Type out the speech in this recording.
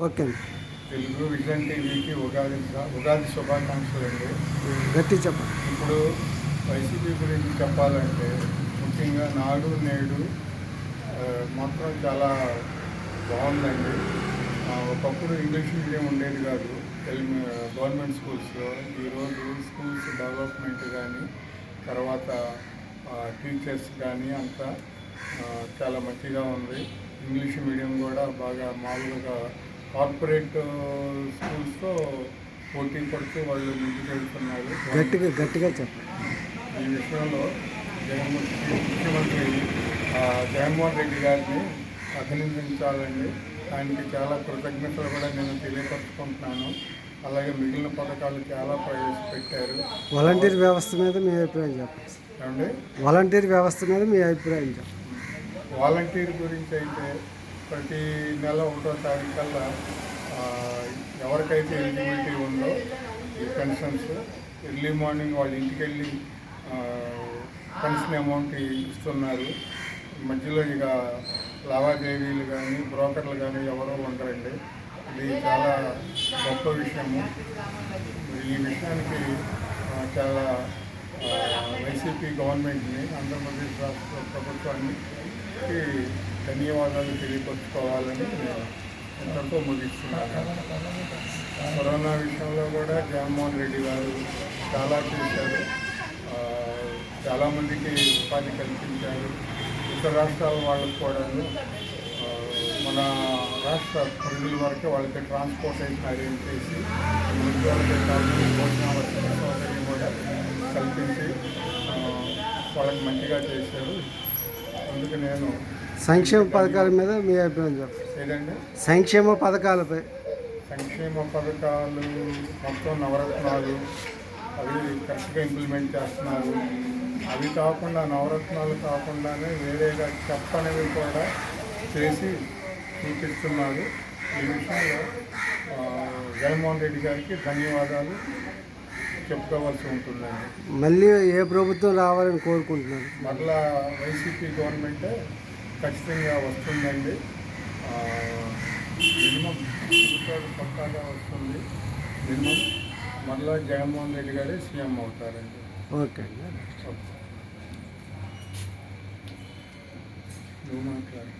Okay అండి. Telugu vision టీవీకి ఉగాది శుభాకాంక్షలు అండి. గట్టి చెప్పండి. ఇప్పుడు వైసీపీ గురించి చెప్పాలంటే ముఖ్యంగా నాడు నేడు మాత్రం చాలా బాగుందండి. ఒకప్పుడు ఇంగ్లీష్ మీడియం ఉండేది కాదు గవర్నమెంట్ స్కూల్స్లో. ఈరోజు స్కూల్స్ డెవలప్మెంట్ కానీ తర్వాత టీచర్స్ కానీ అంతా చాలా మంచిగా ఉంది. ఇంగ్లీష్ మీడియం కూడా బాగా మామూలుగా కార్పొరేట్ స్కూల్స్తో పోటీ పడుతూ వాళ్ళు ముందుకు వెళ్తున్నారు. గట్టిగా చెప్పండి. ఈ విషయంలో ముఖ్యమంత్రి జగన్మోహన్ రెడ్డి గారిని అభినందించాలండి. ఆయనకి చాలా కృతజ్ఞతలు కూడా నేను తెలియపరుచుకుంటున్నాను. అలాగే మిగిలిన పథకాలు చాలా ప్రవేశపెట్టారు. వాలంటీర్ వ్యవస్థ మీద మీ అభిప్రాయం చెప్పండి. ఏమండి? వాలంటీర్ వ్యవస్థ మీద మీ అభిప్రాయం చెప్పండి. వాలంటీర్ గురించి అయితే ప్రతి నెల 1వ తారీఖు కల్లా ఎవరికైతే ఎలిజిబిలిటీ ఉందో ఈ పెన్షన్స్ ఎర్లీ మార్నింగ్ వాళ్ళ ఇంటికి వెళ్ళి పెన్షన్ అమౌంట్ ఇస్తున్నారు. మధ్యలో ఇక లావాదేవీలు కానీ బ్రోకర్లు కానీ ఎవరో ఉండరండి. ఇది చాలా గొప్ప విషయము. ఈ విషయానికి చాలా వైసీపీ గవర్నమెంట్ని, ఆంధ్రప్రదేశ్ రాష్ట్ర ప్రభుత్వానికి ధన్యవాదాలు తెలియపరుచుకోవాలని నేను ఎంతో ముగిస్తున్నాను. కరోనా విషయంలో కూడా జగన్మోహన్ రెడ్డి గారు చాలా చేశారు. చాలామందికి ఉపాధి కల్పించారు. ఇతర రాష్ట్రాల వాళ్ళకు కూడా మన రాష్ట్ర ప్రజల వరకు వాళ్ళకి ట్రాన్స్పోర్టేషన్ అరేంజ్ చేసి ఉద్యోగాలకే కాకుండా భోజనాల సౌకర్యం కూడా కల్పించి వాళ్ళకి మంచిగా చేశారు. అందుకు నేను సంక్షేమ పథకాల మీద మీ అభిప్రాయం చెప్పండి. ఏదండి? సంక్షేమ పథకాలపై. సంక్షేమ పథకాలు మొత్తం నవరత్నాలు అవి కరెక్ట్గా ఇంప్లిమెంట్ చేస్తున్నారు. అవి కాకుండా నవరత్నాలు కాకుండానే వేరేగా చెప్పనివి కూడా చేసి చూపిస్తున్నారు. ఈ విషయంలో జగన్మోహన్ రెడ్డి గారికి ధన్యవాదాలు చెప్పుకోవాల్సి ఉంటుందండి. మళ్ళీ ఏ ప్రభుత్వం రావాలని కోరుకుంటున్నారు? మరలా వైసీపీ గవర్నమెంటే ఖచ్చితంగా వస్తుందండి. మినిమం పక్కాగా వస్తుంది. మినిమం మరలా జగన్మోహన్ రెడ్డి గారే సీఎం అవుతారండి. ఓకే. నువ్వు మాట్లాడు.